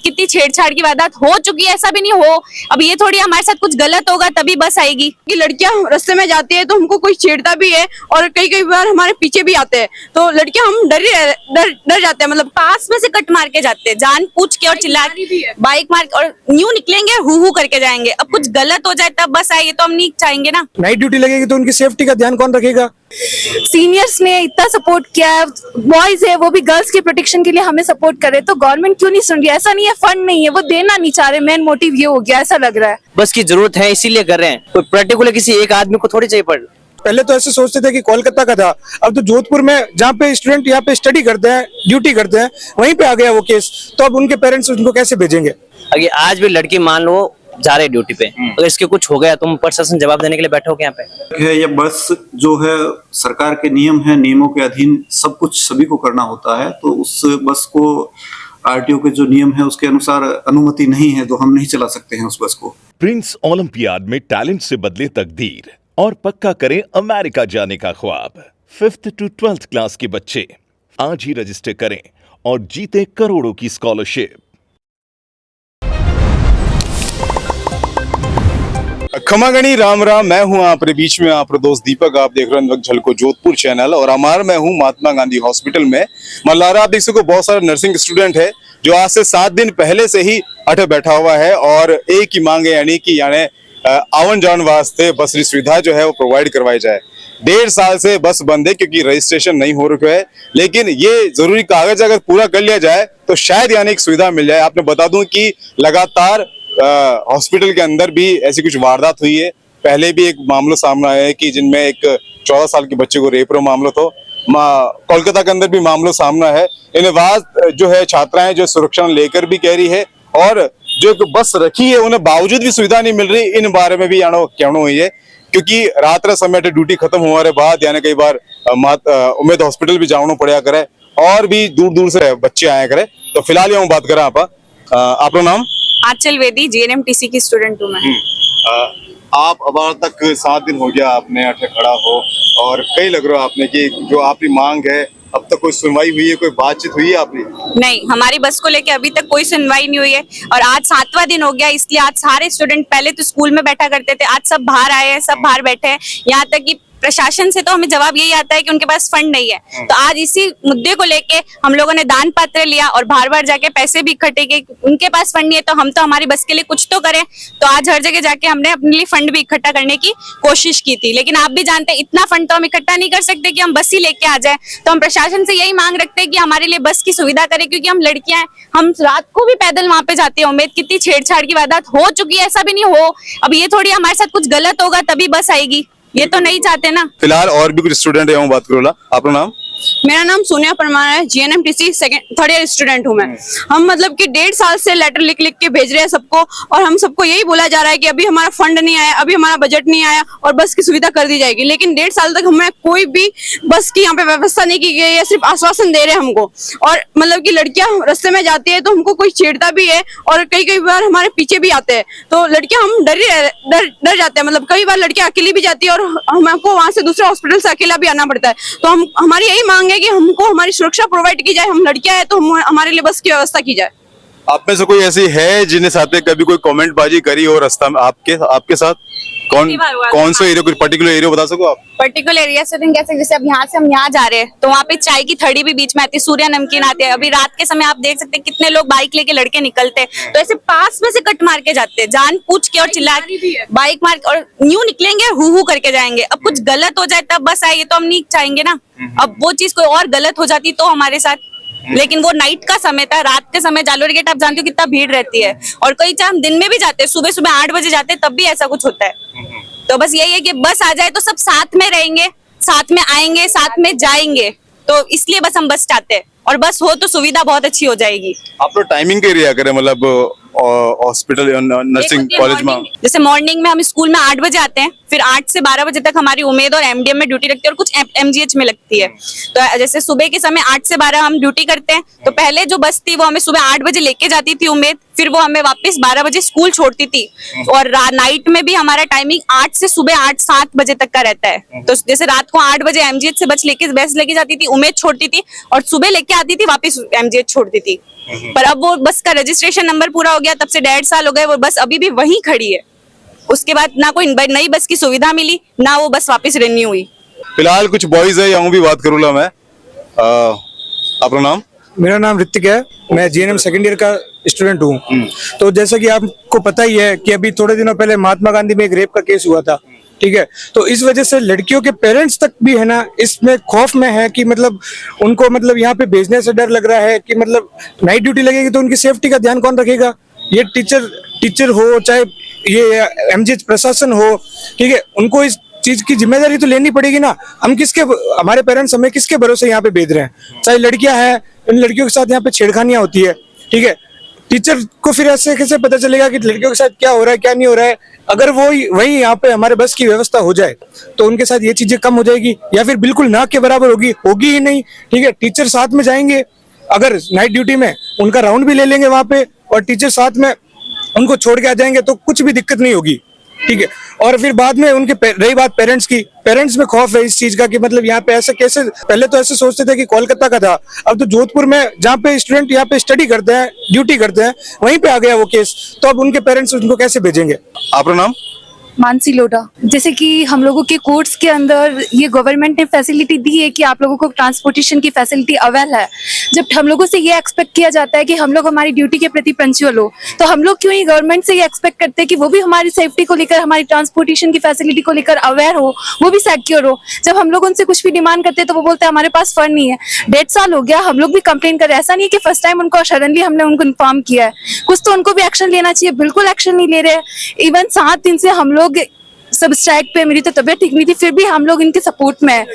कितनी छेड़छाड़ की वारदात हो चुकी है, ऐसा भी नहीं हो। अब ये थोड़ी हमारे साथ कुछ गलत होगा तभी बस आएगी कि लड़कियां रास्ते में जाती है तो हमको कोई छेड़ता भी है और कई कई बार हमारे पीछे भी आते हैं, तो लड़कियां हम डर जाते हैं। मतलब पास में से कट मार के जाते हैं, जान पूछ के और चिल्ला बाइक मार के, और न्यू निकलेंगे हु करके जाएंगे। अब कुछ गलत हो जाए तब बस आएगी, तो हम नहीं चाहेंगे ना। नाइट ड्यूटी लगेगी तो उनकी सेफ्टी का ध्यान कौन रखेगा? सीनियर्स ने इतना सपोर्ट किया है, बॉयज है वो भी गर्ल्स के प्रोटेक्शन के लिए हमें सपोर्ट करे, तो गवर्नमेंट क्यों नहीं सुन रही है? ऐसा नहीं है फंड नहीं है, वो देना नहीं चाह रहे। मेन मोटिव ये हो गया, ऐसा लग रहा है। बस की जरूरत है इसीलिए कर रहे हैं, कोई पर्टिकुलर किसी एक आदमी को थोड़ी चाहिए पड़। पहले तो ऐसे सोचते थे कि कोलकाता का था, अब तो जोधपुर में जहाँ पे स्टूडेंट यहाँ पे स्टडी करते हैं, ड्यूटी करते हैं, वहीं पे आ गया वो केस। तो अब उनके पेरेंट्स उनको कैसे भेजेंगे? अगर आज भी लड़की मान लो जा रहे ड्यूटी पे, अगर इसके कुछ हो गया तुम प्रशासन जवाब देने के लिए बैठे हो यहाँ पे? है ये बस जो है सरकार के नियम है, नियमों के अधीन सब कुछ सभी को करना होता है, तो उस बस को आरटीओ के जो नियम है उसके अनुसार अनुमति नहीं है, तो हम नहीं चला सकते हैं उस बस को। प्रिंस ओलंपियाड में टैलेंट से बदले तकदीर और पक्का करें अमेरिका जाने का ख्वाब। 5th to 12th क्लास के बच्चे आज ही रजिस्टर करें और जीते करोड़ों की स्कॉलरशिप। खमागणी राम राम, मैं हूं आपके बीच में आपका दोस्त दीपक। आप देख रहे हैं झलको जोधपुर चैनल और हमारा मैं हूं महात्मा गांधी हॉस्पिटल में। मल्लारा आप देख सको बहुत सारे नर्सिंग स्टूडेंट है जो आज से 7 दिन पहले से ही अठे बैठा हुआ है और एक ही मांग है, यानी कि आवन जान वास्ते बस की सुविधा जो है वो प्रोवाइड करवाई जाए। 1.5 साल से बस बंद है क्योंकि रजिस्ट्रेशन नहीं हो रहा है, लेकिन ये जरूरी कागज अगर पूरा कर लिया जाए तो शायद यानी एक सुविधा मिल जाए। आपने बता दूं कि लगातार हॉस्पिटल के अंदर भी ऐसी कुछ वारदात हुई है। पहले भी एक मामला सामने आया है कि जिनमें एक 14 साल के बच्चे को रेप रो मामला तो कोलकाता के अंदर भी मामला सामना है। इन बात जो है छात्राएं जो सुरक्षा लेकर भी कह रही है और जो बस रखी है उन्हें बावजूद भी सुविधा नहीं मिल रही, इन बारे में भी कहना हुई है। क्योंकि रात रा समय ड्यूटी खत्म होने बाद यानी कई बार उम्मीद हॉस्पिटल भी जाना पड़ा करे और भी दूर दूर से बच्चे आया करे। तो फिलहाल यहाँ बात करें आप नाम? आंचल वेदी, जीएनएमटीसी की स्टूडेंट हूँ मैं। आप अब तक 7 दिन हो गया आपने अठे खड़ा हो और कई लग रहा आपने कि जो आपकी मांग है अब तक कोई सुनवाई हुई है, कोई बातचीत हुई है आपने? नहीं, हमारी बस को लेके अभी तक कोई सुनवाई नहीं हुई है और आज 7वां दिन हो गया, इसलिए आज सारे स्टूडेंट पहले तो स्कूल में बैठा करते थे, आज सब बाहर आए हैं, सब बाहर बैठे हैं। यहाँ तक कि प्रशासन से तो हमें जवाब यही आता है कि उनके पास फंड नहीं है। तो आज इसी मुद्दे को लेके हम लोगों ने दान पत्र लिया और बार बार जाके पैसे भी इकट्ठे किए। उनके पास फंड नहीं है तो हम तो हमारी बस के लिए कुछ तो करें। तो आज हर जगह जाके हमने अपने लिए फंड भी इकट्ठा करने की कोशिश की थी, लेकिन आप भी जानते हैं इतना फंड तो हम इकट्ठा नहीं कर सकते कि हम बस ही लेके आ जाए। तो हम प्रशासन से यही मांग रखते हैं कि हमारे लिए बस की सुविधा करें, क्योंकि हम लड़कियां हैं, हम रात को भी पैदल वहां पे जाते हैं। उम्मीद कितनी छेड़छाड़ की वारदात हो चुकी है, ऐसा भी नहीं हो। अब ये थोड़ी हमारे साथ कुछ गलत होगा तभी बस आएगी, ये तो नहीं चाहते ना। फिलहाल और भी कुछ स्टूडेंट है, बात करो। आपका नाम? मेरा नाम सोनिया परमार है, जीएनएमटीसी 3rd ईयर स्टूडेंट हूँ मैं। हम मतलब कि 1.5 साल से लेटर लिख लिख के भेज रहे हैं सबको और हम सबको यही बोला जा रहा है कि अभी हमारा फंड नहीं आया, अभी हमारा बजट नहीं आया और बस की सुविधा कर दी जाएगी। लेकिन 1.5 साल तक हमें कोई भी बस की यहाँ पे व्यवस्था नहीं की गई है, सिर्फ आश्वासन दे रहे हैं हमको। और मतलब कि लड़कियां रास्ते में जाती है तो हमको कोई छेड़ता भी है और कई कई बार हमारे पीछे भी आते हैं, तो लड़कियां हम डर जाते हैं। मतलब कई बार लड़कियां अकेली भी जाती है और हमको वहां से दूसरे हॉस्पिटल से अकेला भी आना पड़ता है। तो हमारी यही मांग है कि हमको हमारी सुरक्षा प्रोवाइड की जाए। हम लड़कियां हैं तो हमारे लिए बस की व्यवस्था की जाए। आप में से कोई ऐसी है जिन्हें साथ में कभी कोई कमेंट बाजी करी हो रास्ता में आपके साथ? कौन सा एरिया, कुछ पर्टिकुलर एरिया बता सको आप? पर्टिकुलर एरिया से कैसे, जैसे अब यहाँ से हम यहाँ जा रहे हैं तो वहाँ पे चाय की थड़ी भी बीच में आती है, सूर्या नमकीन आते हैं। अभी रात के समय आप देख सकते हैं कितने लोग बाइक लेके लड़के निकलते हैं, तो ऐसे पास में से कट मार के जाते हैं, जान पूछ के और चिल्ला बाइक मार के, और न्यू निकलेंगे हु करके जाएंगे। अब कुछ गलत हो जाए तब बस आएगी, तो हम नहीं चाहेंगे ना। अब वो चीज कोई और गलत हो जाती तो हमारे साथ, लेकिन वो नाइट का समय था, रात के समय जालोरी गेट आप जानते हो कितना भीड़ रहती है, और कई चाहे हम दिन में भी जाते हैं, सुबह सुबह 8 बजे जाते हैं, तब भी ऐसा कुछ होता है। तो बस यही है कि बस आ जाए तो सब साथ में रहेंगे, साथ में आएंगे, साथ में जाएंगे, तो इसलिए बस हम बस चाहते हैं। और बस हो तो सुविधा बहुत अच्छी हो जाएगी। आप लोग टाइमिंग के एरिया करें, मतलब हॉस्पिटल नर्सिंग कॉलेज में? जैसे मॉर्निंग में हम स्कूल में 8 बजे आते हैं, फिर 8 से 12 बजे तक हमारी उम्मीद और एमडीएम में ड्यूटी लगती है और कुछ एमजीएच में लगती है। तो जैसे सुबह के समय 8 से 12 हम ड्यूटी करते हैं, तो पहले जो बस थी वो हमें सुबह 8 बजे लेके जाती थी उम्मीद, फिर वो हमें वापस 12 बजे स्कूल छोड़ती थी। और नाइट में भी हमारा टाइमिंग 8 से सुबह 8-7 बजे तक का रहता है। तो जैसे रात को 8 बजे एमजीएच से बस लेके जाती थी, उम्मीद छोड़ती थी, और सुबह लेके आती थी, वापस एमजीएच छोड़ती थी। पर अब वो बस का रजिस्ट्रेशन नंबर पूरा हो गया, तब से 1.5 साल हो गए, वो बस अभी भी वहीं खड़ी है। उसके बाद ना कोई नई बस की सुविधा मिली, ना वो बस वापस रिन्यू हुई। फिलहाल कुछ बॉयज है, यहाँ भी बात करूँगा मैं। अपना नाम? मेरा नाम ऋतिक है, मैं जीएनएम सेकेंड ईयर का स्टूडेंट हूँ। तो जैसा कि आपको पता ही है कि अभी थोड़े दिनों पहले महात्मा गांधी में एक रेप का केस हुआ था, ठीक है। तो इस वजह से लड़कियों के पेरेंट्स तक भी है ना इसमें खौफ में है कि मतलब उनको मतलब यहाँ पे भेजने से डर लग रहा है कि मतलब नाइट ड्यूटी लगेगी तो उनकी सेफ्टी का ध्यान कौन रखेगा। ये टीचर हो चाहे ये एमजीएच प्रशासन हो, ठीक है, उनको इस चीज की जिम्मेदारी तो लेनी पड़ेगी ना। हमारे पेरेंट्स हमें किसके भरोसे यहाँ पे भेज रहे हैं। चाहे लड़कियां हैं, इन लड़कियों के साथ यहाँ पे छेड़खानियां होती है, ठीक है। टीचर को फिर ऐसे कैसे पता चलेगा कि लड़कियों के साथ क्या हो रहा है क्या नहीं हो रहा है। अगर वो वही यहाँ पे हमारे बस की व्यवस्था हो जाए तो उनके साथ ये चीजें कम हो जाएगी, या फिर बिल्कुल ना के बराबर होगी ही नहीं, ठीक है। टीचर साथ में जाएंगे, अगर नाइट ड्यूटी में उनका राउंड भी ले लेंगे वहां पे, और टीचर साथ में उनको छोड़ के आ जाएंगे तो कुछ भी दिक्कत नहीं होगी, ठीक है। और फिर बाद में रही बात पेरेंट्स की, पेरेंट्स में खौफ है इस चीज का कि मतलब यहाँ पे ऐसे कैसे, पहले तो ऐसे सोचते थे कि कोलकाता का था, अब तो जोधपुर में जहाँ पे स्टूडेंट यहाँ पे स्टडी करते हैं, ड्यूटी करते हैं, वहीं पे आ गया वो केस। तो अब उनके पेरेंट्स उनको कैसे भेजेंगे। अपना नाम? मानसी लोढ़ा। जैसे कि हम लोगों के कोर्स के अंदर ये गवर्नमेंट ने फैसिलिटी दी है कि आप लोगों को ट्रांसपोर्टेशन की फैसिलिटी अवेल है। जब हम लोगों से ये एक्सपेक्ट किया जाता है कि हम लोग हमारी ड्यूटी के प्रति पंक्चुअल हो, तो हम लोग क्यों ही गवर्नमेंट से ये एक्सपेक्ट करते हैं कि वो भी हमारी सेफ्टी को लेकर, हमारी ट्रांसपोर्टेशन की फैसिलिटी को लेकर अवेयर हो, वो भी सिक्योर हो। जब हम लोग उनसे कुछ भी डिमांड करते हैं तो वो बोलते हैं हमारे पास फंड नहीं है। 1.5 साल हो गया, हम लोग भी कंप्लेन कर रहे हैं। ऐसा नहीं है कि फर्स्ट टाइम उनको सडनली हमने उनको इन्फॉर्म किया है, कुछ तो उनको भी एक्शन लेना चाहिए। बिल्कुल एक्शन नहीं ले रहे। इवन 7 दिन से हम लोग सब स्ट्राइक पे, मेरी तो तबीयत ठीक नहीं थी, फिर भी हम लोग इनके सपोर्ट में है।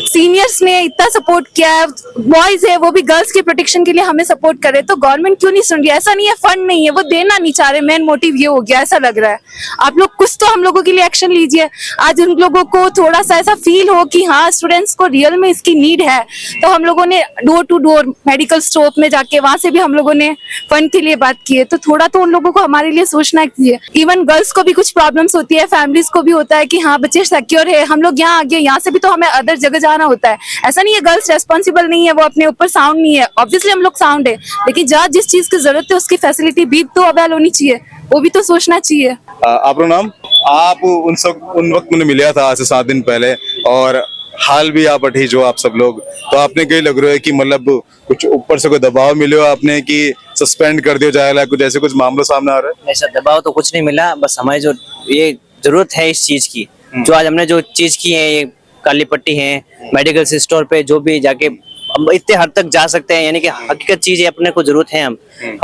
सीनियर्स ने इतना सपोर्ट किया है, बॉयज है वो भी गर्ल्स के प्रोटेक्शन के लिए हमें सपोर्ट कर रहे, तो गवर्नमेंट क्यों नहीं सुन रही है। ऐसा नहीं है फंड नहीं है, वो देना नहीं चाह रहे। मेन मोटिव ये हो गया, ऐसा लग रहा है। आप लोग कुछ तो हम लोगों के लिए एक्शन लीजिए। आज उन लोगों को थोड़ा सा ऐसा फील हो कि हाँ स्टूडेंट्स को रियल में इसकी नीड है, तो हम लोगों ने door to door medical store में जाके वहां से भी हम लोगों ने फंड के लिए बात की है। तो थोड़ा तो उन लोगों को हमारे लिए सोचना चाहिए। इवन गर्ल्स को भी कुछ प्रॉब्लम्स होती है, फैमिलीज को भी होता है कि हाँ बच्चे सिक्योर है, हम लोग यहाँ आ गए, यहाँ से भी तो हमें अदर जगह जाना होता है। ऐसा नहीं है गर्ल्स रेस्पॉन्सिबल नहीं है, वो अपने ऊपर साउंड नहीं है। ऑब्वियसली हम लोग साउंड है, लेकिन जहाँ जिस चीज की जरूरत है उसकी फैसिलिटी भी तो अवेल होनी चाहिए, वो भी तो सोचना चाहिए। अपना नाम? आप उन वक्त मैंने मिला था आज से 7 दिन पहले, और हाल भी आप अठी जो आप सब लोग, तो आपने कहीं लग रहा है कि मतलब कुछ ऊपर से कोई दबाव मिले आपने कि सस्पेंड कर दिया जाएगा, कुछ ऐसे कुछ मामला सामने आ रहा है? ऐसा दबाव तो कुछ नहीं मिला, बस हमारी जो ये जरूरत है इस चीज की, जो आज हमने जो चीज की है, ये काली पट्टी है, मेडिकल स्टोर पे जो भी जाके हम इतने हद तक जा सकते हैं, यानी कि हकीकत चीज है, अपने को जरूरत है, हम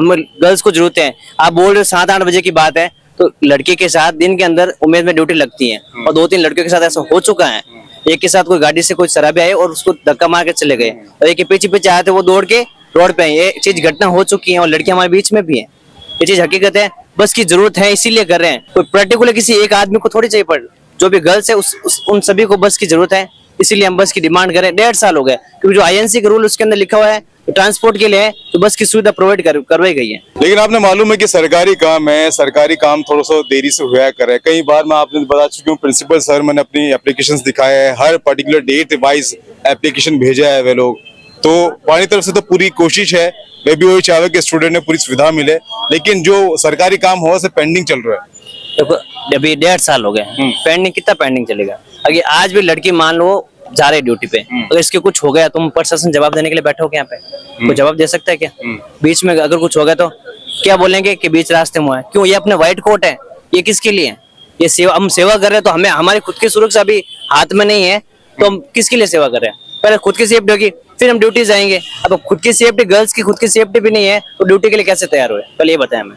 गर्ल्स को जरूरत है। आप बोल रहे हो 7-8 बजे की बात है, तो लड़के के साथ दिन के अंदर उमेद में ड्यूटी लगती है, और 2-3 लड़कियों के साथ ऐसा हो चुका है। एक के साथ कोई गाड़ी से कोई शराबी आए और उसको धक्का मार के चले गए, और एक के पीछे आए थे, वो दौड़ के रोड पे ये चीज घटना हो चुकी है, और लड़कियां हमारे बीच में भी है। ये चीज हकीकत है, बस की जरूरत है इसीलिए कर रहे हैं। कोई पर्टिकुलर किसी एक आदमी को थोड़ी चाहिए, पर जो भी गर्ल्स है उन सभी को बस की जरूरत है, इसीलिए हम बस की डिमांड करें। 1.5 साल हो गए, क्योंकि जो आईएनसी का रूल उसके अंदर लिखा हुआ है ट्रांसपोर्ट के लिए है, तो बस की सुविधा प्रोवाइड करवाई गई है। लेकिन आपने मालूम है कि सरकारी काम है, सरकारी काम थोड़ा सा देरी से हुआ करे। कई बार मैं आपने बता चुकी हूँ, प्रिंसिपल सर मैंने अपनी एप्लीकेशंस दिखाए है, हर पर्टिकुलर डेट वाइज एप्लीकेशन भेजा है वे लोग। तो हमारी तरफ से तो पूरी कोशिश है, मैं भी वही चाहूँ कि स्टूडेंट ने पूरी सुविधा मिले, लेकिन जो सरकारी काम हो से पेंडिंग चल रहा है। देखो अभी 1.5 साल हो गए, पेंडिंग कितना पेंडिंग चलेगा। अगर आज भी लड़की मान लो जा रहे ड्यूटी पे, अगर इसके कुछ हो गया, तुम प्रशासन जवाब देने के लिए बैठे हो क्या? यहाँ पे कोई जवाब दे सकता है क्या? बीच में अगर कुछ हो गया तो क्या बोलेंगे कि बीच रास्ते में हुआ है? क्यों? ये अपने व्हाइट कोट है, ये किसके लिए है? ये सेवा, हम सेवा कर रहे हैं, तो हमें हमारी खुद की सुरक्षा अभी हाथ में नहीं है, तो हम किसके लिए सेवा कर रहे हैं? पहले खुद की सेफ्टी होगी, फिर हम ड्यूटी जाएंगे। अब खुद की सेफ्टी, गर्ल्स की खुद की सेफ्टी भी नहीं है, तो ड्यूटी के लिए कैसे तैयार हुए? पहले ये बताया हमें,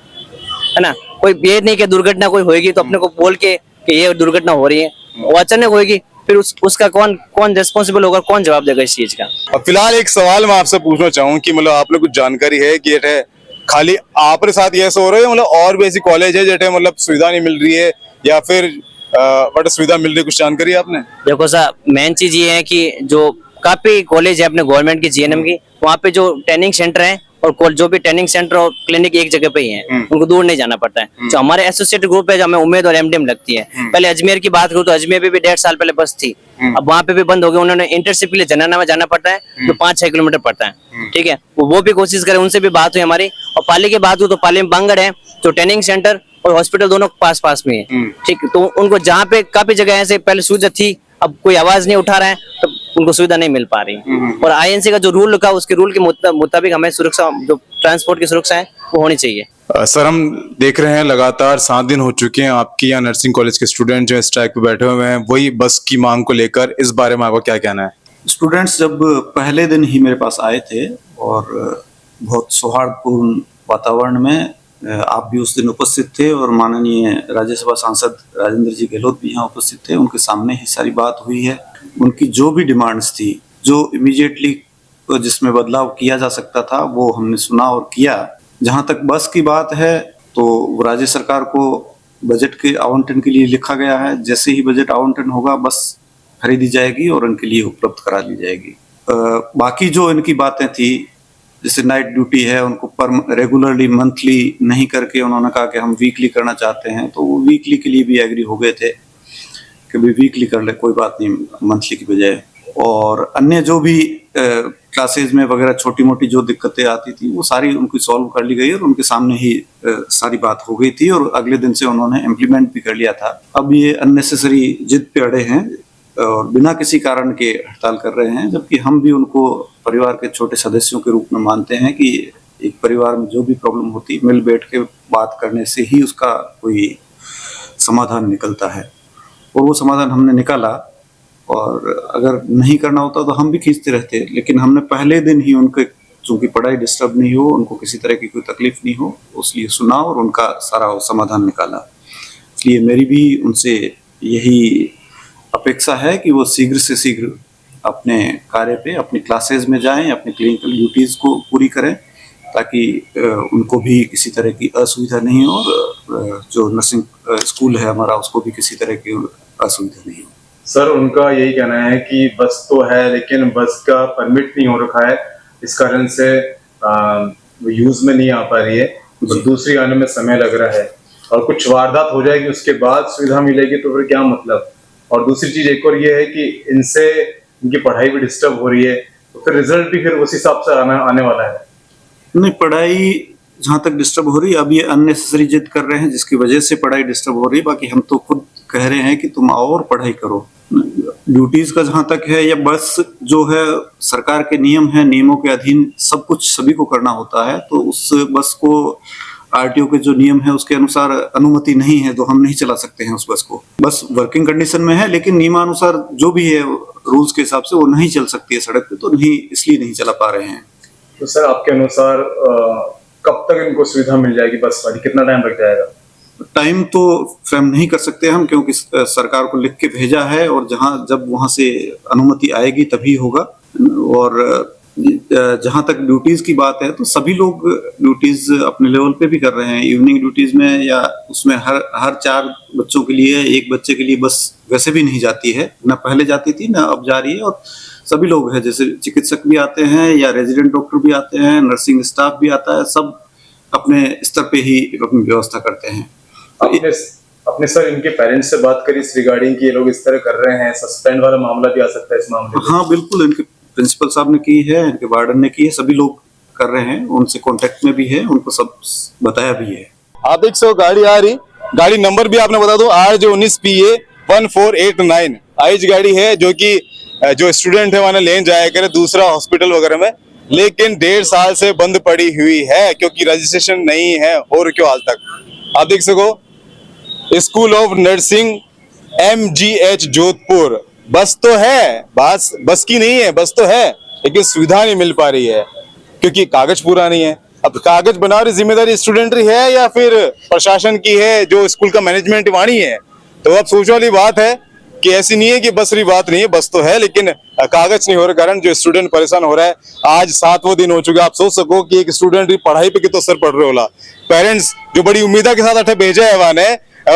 है ना। कोई ये नहीं कि दुर्घटना कोई होगी तो अपने को बोल के कि ये दुर्घटना हो रही है, वो अचानक होगी, फिर उसका कौन रिस्पॉन्सिबल होगा, कौन जवाब देगा इस चीज का? अब फिलहाल एक सवाल मैं आपसे पूछना चाहूँ कि मतलब आपने कुछ जानकारी है कि ये खाली आपके साथ ये ऐसा हो रहा है, मतलब और भी ऐसी कॉलेज है जेठे मतलब सुविधा नहीं मिल रही है, या फिर बट सुविधा मिल रही है? कुछ जानकारी है आपने? देखो सर, मेन चीज ये है कि जो काफी कॉलेज है अपने गवर्नमेंट की, जीएनएम की, वहाँ पे जो ट्रेनिंग सेंटर है और जो भी ट्रेनिंग सेंटर और क्लिनिक एक जगह पे ही है, उनको दूर नहीं जाना पड़ता है। जो हमारे एसोसिएट ग्रुप है, जो हमें उम्मीद और एमडीएम लगती है, पहले अजमेर की बात करूँ तो अजमेर पे भी 1.5 साल पहले बस थी, अब वहाँ पे भी बंद हो गई। उन्होंने इंटर्नशिप के लिए जनाना में जाना पड़ता है, जो 5-6 किलोमीटर पड़ता है। ठीक है, वो भी कोशिश करें, उनसे भी बात हुई हमारी। और पाली की बात हुई तो पाली में बांगड़ है, जो ट्रेनिंग सेंटर और हॉस्पिटल दोनों पास पास में है। ठीक, तो उनको जहाँ पे काफी जगह ऐसे पहले सुविधा थी, अब कोई आवाज नहीं उठा रहा है, तो उनको सुविधा नहीं मिल पा रही। और आईएनसी का जो रूल लिखा, उसके रूल के मुताबिक हमें सुरक्षा, जो ट्रांसपोर्ट की सुरक्षा है, वो होनी चाहिए। सर, हम देख रहे हैं लगातार 7 दिन हो चुके हैं आपके यहाँ नर्सिंग कॉलेज के स्टूडेंट जो स्ट्राइक पे बैठे हुए हैं, वही बस की मांग को लेकर। इस बारे में आपका क्या कहना है? स्टूडेंट्स जब पहले दिन ही मेरे पास आए थे और बहुत सौहार्दपूर्ण वातावरण में, आप भी उस दिन उपस्थित थे और माननीय राज्यसभा सांसद राजेंद्र जी गहलोत भी यहाँ उपस्थित थे, उनके सामने ही सारी बात हुई है। उनकी जो भी डिमांड्स थी, जो इमीडिएटली जिसमें बदलाव किया जा सकता था, वो हमने सुना और किया। जहाँ तक बस की बात है तो राज्य सरकार को बजट के आवंटन के लिए लिखा गया है, जैसे ही बजट आवंटन होगा बस खरीदी जाएगी और उनके लिए उपलब्ध करा ली जाएगी। बाकी जो इनकी बातें थी, जैसे नाइट ड्यूटी है, उनको पर रेगुलरली मंथली नहीं करके उन्होंने कहा कि हम वीकली करना चाहते हैं, तो वो वीकली के लिए भी एग्री हो गए थे कि भी वीकली कर ले, कोई बात नहीं, मंथली की बजाय। और अन्य जो भी क्लासेज में वगैरह छोटी मोटी जो दिक्कतें आती थी, वो सारी उनकी सॉल्व कर ली गई और उनके सामने ही सारी बात हो गई थी और अगले दिन से उन्होंने इम्प्लीमेंट भी कर लिया था। अब ये अननेसेसरी जिद पे अड़े हैं और बिना किसी कारण के हड़ताल कर रहे हैं, जबकि हम भी उनको परिवार के छोटे सदस्यों के रूप में मानते हैं कि एक परिवार में जो भी प्रॉब्लम होती, मिल बैठ के बात करने से ही उसका कोई समाधान निकलता है। और वो समाधान हमने निकाला, और अगर नहीं करना होता तो हम भी खींचते रहते, लेकिन हमने पहले दिन ही उनके, चूंकि पढ़ाई डिस्टर्ब नहीं हो, उनको किसी तरह की कोई तकलीफ नहीं हो, उसलिए सुना और उनका सारा समाधान निकाला। इसलिए मेरी भी उनसे यही अपेक्षा है कि वो शीघ्र से शीघ्र अपने कार्य पे, अपनी क्लासेज में जाएं, अपनी क्लिनिकल ड्यूटीज को पूरी करें, ताकि उनको भी किसी तरह की असुविधा नहीं हो और जो नर्सिंग स्कूल है हमारा, उसको भी किसी तरह की असुविधा नहीं हो। सर, उनका यही कहना है कि बस तो है, लेकिन बस का परमिट नहीं हो रखा है, इस कारण से यूज में नहीं आ पा रही है, तो दूसरी आने में समय लग रहा है और कुछ वारदात हो जाएगी, उसके बाद सुविधा मिलेगी, तो फिर क्या मतलब। और दूसरी चीज एक और ये है कि इनसे इनकी पढ़ाई भी डिस्टर्ब हो रही है, तो फिर रिजल्ट भी फिर उस हिसाब से आने वाला है। नहीं, पढ़ाई जहाँ तक डिस्टर्ब हो रही है, अब ये अननेसेसरी जिद कर रहे हैं जिसकी वजह से पढ़ाई डिस्टर्ब हो रही है। बाकी हम तो खुद कह रहे हैं कि तुम आओ और पढ़ाई करो। ड्यूटीज का जहाँ तक है, या बस जो है, सरकार के नियम है, नियमों के अधीन सब कुछ सभी को करना होता है, तो उस बस को आरटीओ के जो नियम है उसके अनुसार अनुमति नहीं है, तो हम नहीं चला सकते हैं उस बस को। बस वर्किंग कंडीशन में है, लेकिन नियमानुसार जो भी है रूल्स के हिसाब से वो नहीं चल सकती है सड़क पे, तो नहीं, इसलिए नहीं चला पा रहे हैं। तो सर, आपके अनुसार कब तक इनको सुविधा मिल जाएगी बस वाली, कितना टाइम लग जाएगा? टाइम तो फ्रेम नहीं कर सकते हम, क्योंकि सरकार को लिख के भेजा है और जब वहां से अनुमति आएगी तभी होगा। और जहां तक ड्यूटीज की बात है, तो सभी लोग ड्यूटीज अपने लेवल पे भी कर रहे हैं। इवनिंग ड्यूटीज में या उसमें हर 4 बच्चों के लिए, एक बच्चे के लिए बस वैसे भी नहीं जाती है, ना पहले जाती थी ना अब जा रही है। और सभी लोग हैं, जैसे चिकित्सक भी आते हैं या रेजिडेंट डॉक्टर भी आते हैं, नर्सिंग स्टाफ भी आता है, सब अपने स्तर पे ही अपनी व्यवस्था करते हैं। अपने सर, इनके पेरेंट्स से बात करी इस रिगार्डिंग कि ये लोग इस तरह कर रहे हैं, सस्पेंड वाला मामला भी आ सकता है इस मामले में? हाँ बिल्कुल, इनके प्रिंसिपल साहब ने की है, इनके वार्डन ने की है, सभी लोग कर रहे हैं, उनसे कांटेक्ट में भी है, उनको सब बताया भी है। आप देख सो गाड़ी आ रही, गाड़ी नंबर भी आपने बता दो, RJ19PA 1489 आइज गाड़ी है, जो कि जो स्टूडेंट है वहां लेने जाया करे दूसरा हॉस्पिटल वगैरह में, लेकिन 1.5 साल से बंद पड़ी हुई है क्योंकि रजिस्ट्रेशन नहीं है और क्यों हाल तक। आप देख सको school of nursing MGH Jodhpur, बस तो है, बस की नहीं है, बस तो है, लेकिन सुविधा नहीं मिल पा रही है क्योंकि कागज पूरा नहीं है। अब कागज बना रही जिम्मेदारी स्टूडेंट है या फिर प्रशासन की है, जो स्कूल का मैनेजमेंट वाणी है। तो अब सोचने वाली बात है कि ऐसी नहीं है कि बस रही बात नहीं है, बस तो है, लेकिन कागज नहीं हो रहे कारण जो स्टूडेंट परेशान हो रहा है। आज 7वां दिन हो चुका है। आप सोच सको कि एक स्टूडेंट की पढ़ाई पे कितना असर पड़ रहा होला। पेरेंट्स जो बड़ी उम्मीदा के साथ अठे भेजा है वहां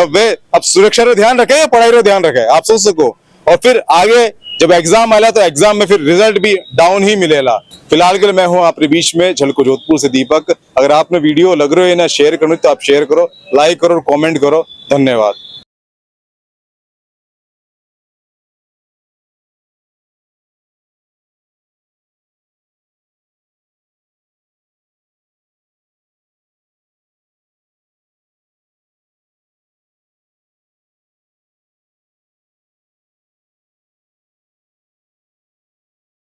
वे अब सुरक्षा का ध्यान रखे या पढ़ाई का ध्यान रखे, आप सोच सको। और फिर आगे जब एग्जाम आएगा तो एग्जाम में फिर रिजल्ट भी डाउन ही मिलेगा। फिलहाल के लिए मैं हूं आपके बीच में झलको जोधपुर से दीपक। अगर आपने वीडियो लग रहे हो ना शेयर करनी तो आप शेयर करो, लाइक करो और कमेंट करो। धन्यवाद।